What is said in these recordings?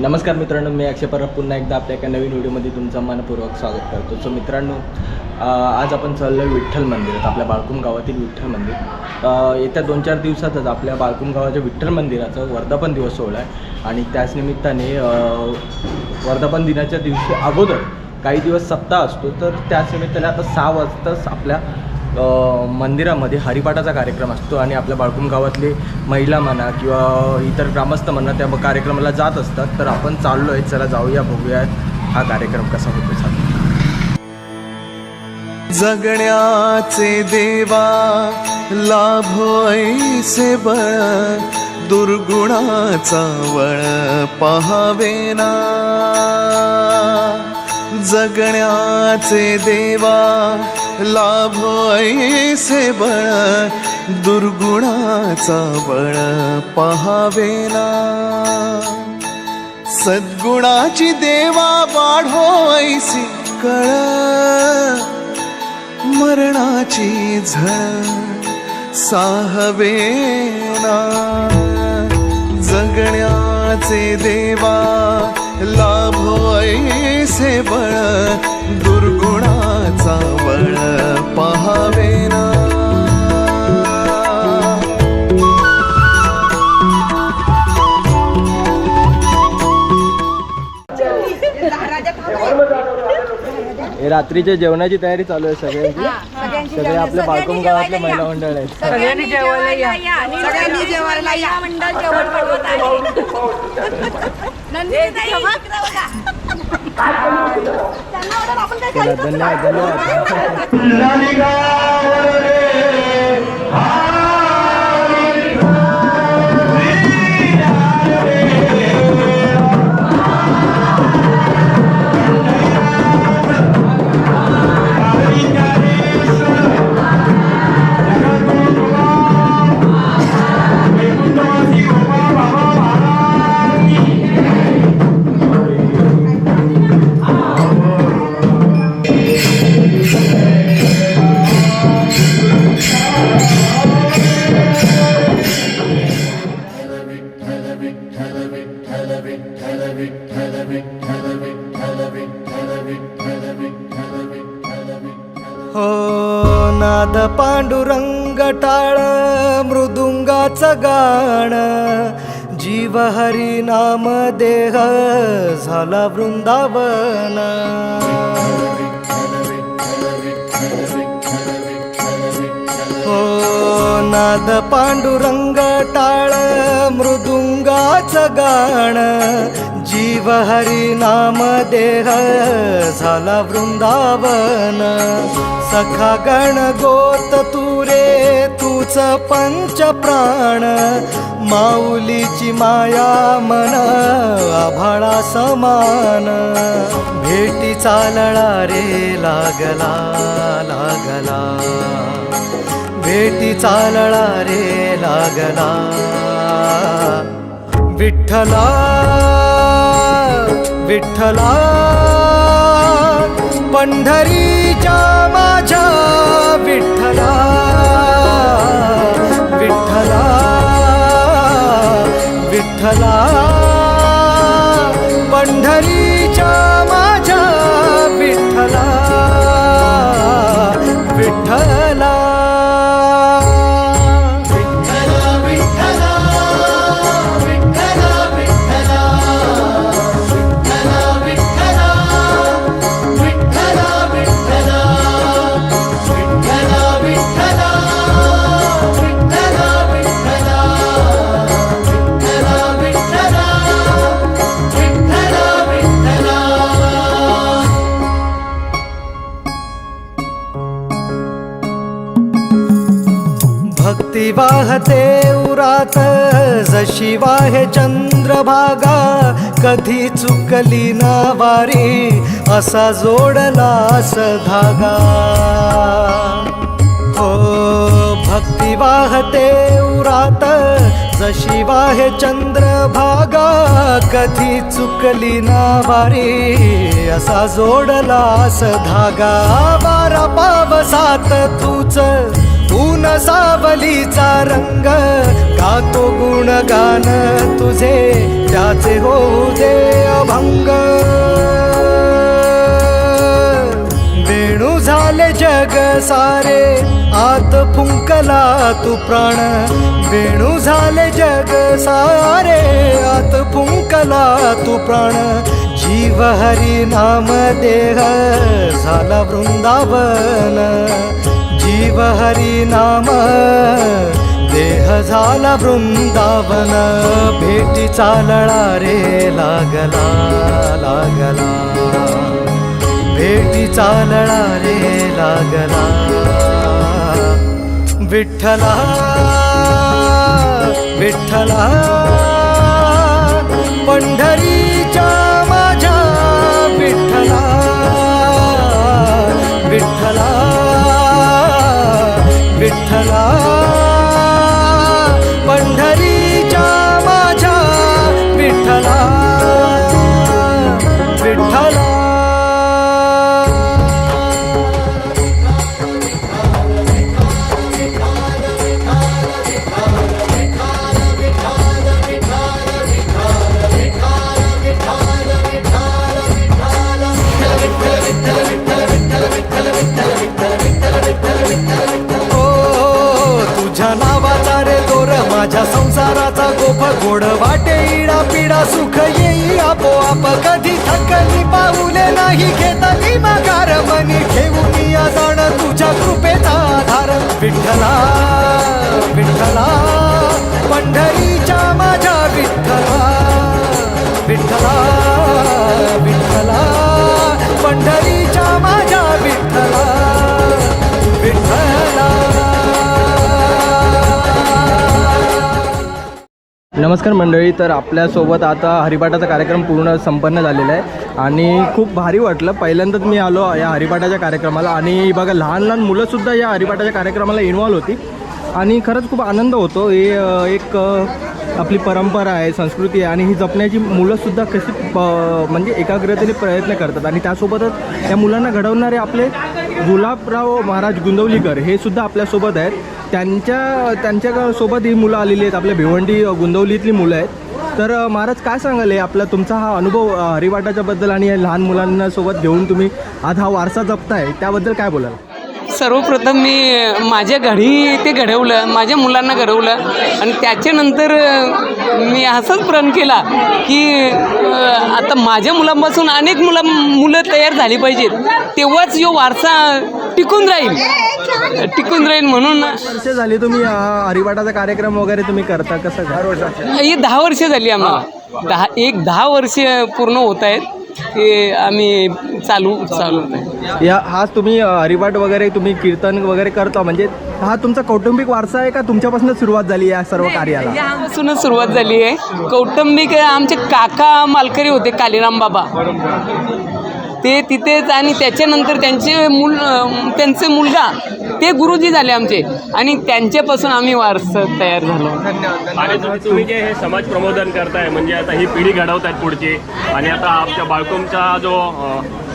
नमस्कार मित्रांनो, मी अक्षय परब पुन्हा एकदा आपल्या एका नवीन व्हिडिओमध्ये तुमचं मनपूर्वक स्वागत करतो. सो मित्रांनो, आज आपण चाललो आहे विठ्ठल मंदिरात, आपल्या बाळकुम गावातील विठ्ठल मंदिर. येत्या 2-4 दिवसातच आपल्या बाळकुम गावाच्या विठ्ठल मंदिराचा वर्धापन दिवस सोहळा आहे आणि त्याच निमित्ताने वर्धापन दिनाच्या दिवशी अगोदर काही दिवस सप्ताह असतो, तर त्याच निमित्ताने आता 6 वाजताच आपल्या मंदिरामध्ये हरिपाठाचा कार्यक्रम असतो आणि आपल्या बाळकुम गावातले महिला म्हणा किंवा इतर ग्रामस्थ म्हणा त्या कार्यक्रमाला जात असतात. तर आपण चाललो आहे, चला जाऊया, बघूया हा कार्यक्रम कसा होतो. जगण्याचे देवा लाभो ऐसे बळ, दुर्गुणाचा वळ पहावेना. जगण्याचे देवा लाभो ऐसे बळ, दुर्गुणाचा बळ पहावेना. सद्गुणाची देवा वाढो ऐसी कळ, मरणाची झळ साहवेना. जगण्याचे देवा लाभो ऐसे बळ, दुर्गुणाचा बळ पहावेना. रात्रीच्या जेवणाची तयारी चालू आहे सगळ्यांची. सगळे आपल्या बाळकुम गावातले महिला मंडळ आहेत. सगळ्यांनी जेवायला या, सगळ्यांनी जेवायला या. मंडळ जेवण बनवत आहे. धन्यवाद धन्यवाद. हो नाद पांडुरंग टाळ, मृदुंगाचं गाण, जीव हरी नाम देह झाला वृंदावन. हो नाद पांडुरंग टाळ, मृदुंगाचं गाण, जीव हरी नाम देह झाला वृंदावन. सखा गण गोत तुरे तूच पंच प्राण, माऊलीची माया मन आभाळा समान. भेटी चालळा रे लागला लागला, भेटी चालळा रे लागला. विठ्ठला विठ्ठला पंढरीच्या माझ्या विठ्ठला. विठ्ठला विठ्ठला पंढरीच्या माझ्या विठ्ठला. विठ्ठला भक्ती वाहते उरात जशी वाहे चंद्रभागा. कधी चुकली ना वारी असा जोडलास धागा. हो भक्ती वाहते उरात जशी वाहे चंद्रभागा. कधी चुकली ना वारी असा जोडलास धागा. वारा पावसात तूच ऊन ऊन सावलीचा रंग गातो गुणगान तुझे त्याचे होऊ दे अभंग वेणू झाले जग सारे आत फुंकला तू प्राण वेणू झाले जग सारे आत फुंकला तू प्राण जीव हरी नाम देह झाला वृंदावन जीव हरी नाम देह झाला वृंदावन भेटीचा लळा रे लागला लागला भेटीचा लळा रे लागला विठ्ठला विठ्ठला पंढरीच्या माझ्या विठ्ठला विठ्ठला विठ्ठला पंढरीच्या माझ्या विठ्ठला विठ्ठला तुझ्या नावाचा रे दोर माझ्या संसाराचा गोफ गोड वाटे इडा पिडा सुख येई आपोआप कधी थकली पाऊले नाही घेतली माघार मनी घेऊन या जाण तुझ्या कृपेचा आधार विठ्ठला विठ्ठला पंढरीच्या माझ्या विठ्ठला विठ्ठला विठ्ठला पंढरीच्या माझ्या विठ्ठला विठ्ठला. नमस्कार मंडळी, तर आपल्यासोबत आता हरिपाठाचा कार्यक्रम पूर्ण संपन्न झालेला आहे आणि खूप भारी वाटलं. पहिल्यांदाच मी आलो या हरिपाठाच्या कार्यक्रमाला आणि बघा लहान लहान मुलंसुद्धा या हरिपाठाच्या कार्यक्रमाला इन्व्हॉल्व होती आणि खरंच खूप आनंद होतो. हे एक आपली परंपरा आहे, संस्कृती आहे आणि ही जपण्याची मुलंसुद्धा कशी म्हणजे एकाग्रतेने प्रयत्न करतात आणि त्यासोबतच या मुलांना घडवणारे आपले गुलाबराव महाराज गुंदवलीकर हे सुद्धा आपल्यासोबत आहेत. त्यांच्यासोबत ही मुलं आलेली आहेत, आपल्या भिवंडी गुंदवलीतली मुलं आहेत. तर महाराज काय सांगाल हे आपला तुमचा हा अनुभव हरिपाठाच्याबद्दल आणि या लहान मुलांना सोबत घेऊन तुम्ही आज हा वारसा जपताय त्याबद्दल काय बोलाल? सर्वप्रथम मी माझ्या घरी ते घडवलं, माझ्या मुलांना घडवलं आणि त्याच्यानंतर मी असंच प्रण केला की आता माझ्या मुलांपासून अनेक मुलं तयार झाली पाहिजेत, तेव्हाच यो वारसा टिकून राहील म्हणून. वर्ष झाली तुम्ही हरिपाठाचा कार्यक्रम वगैरे तुम्ही करता कसं काय? ही 10 वर्ष झाली आम्हाला. 10 वर्ष पूर्ण होत आहेत ते आम्ही चालू या हाच तुम्ही हरिपाठ वगैरे तुम्ही कीर्तन वगैरे करता म्हणजे हा तुमचा कौटुंबिक वारसा आहे का तुमच्यापासून सुरुवात झाली या सर्व कार्याला? यापासूनच सुरुवात झाली आहे. कौटुंबिक आमचे काका मालकरी होते कालीराम बाबा, ते तिथेच आणि त्याच्यानंतर त्यांचे मुलगा ते गुरुजी झाले आमचे आणि त्यांच्यापासून आम्ही वारसा तयार झालो. आणि तुम्ही जे हे समाज प्रबोधन करताय म्हणजे आता ही पिढी घडवतायत पुढची आणि आता आमच्या बाळकुमचा जो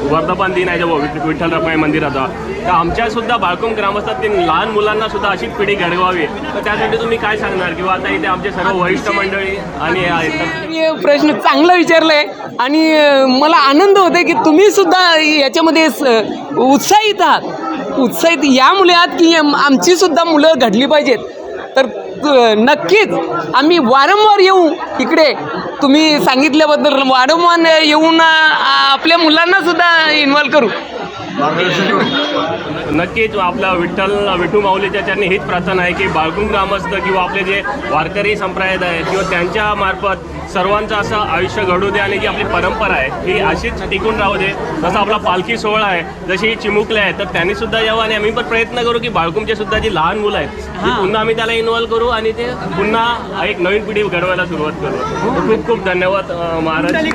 वर्धापन दिन आहे जो विठ्ठल रखुमाई मंदिराचा, तर आमच्यासुद्धा बाळकुम ग्रामस्थातील लहान मुलांना सुद्धा अशीच पिढी घडवावी, तर त्यासाठी तुम्ही काय सांगणार? किंवा आता इथे आमचे सर्व वरिष्ठ मंडळी आणि आहेत. प्रश्न चांगला विचारलाय आणि मला आनंद होतोय की तुम्ही सुद्धा याच्यामध्ये उत्साहित यामुळे आहात की आमची सुद्धा मुलं घडली पाहिजेत. तर नक्कीच आम्ही वारंवार येऊ इकडे, तुम्ही सांगितल्याबद्दल वारंवार येऊन आपल्या मुलांना सुद्धा इन्व्हॉल्व करू. नक्कीच आपला विठू माऊलीच्या चरणी हीच प्रार्थना आहे की बाळकुम ग्रामस्थ किंवा आपले जे वारकरी संप्रदाय आहेत किंवा त्यांच्या मार्फत सर्वांचं असं आयुष्य घडू दे आणि जी आपली परंपरा आहे ही अशीच टिकून राहू दे. जसा आपला पालखी सोहळा आहे, जशी चिमुकले आहेत तर त्यांनी सुद्धा यावं आणि आम्ही पण प्रयत्न करू की बाळकुमचे सुद्धा जी लहान मुलं आहेत ती पुन्हा आम्ही त्याला इन्व्हॉल्व करू आणि ते पुन्हा एक नवीन पिढी घडवायला सुरुवात करू. खूप खूप धन्यवाद महाराज. जय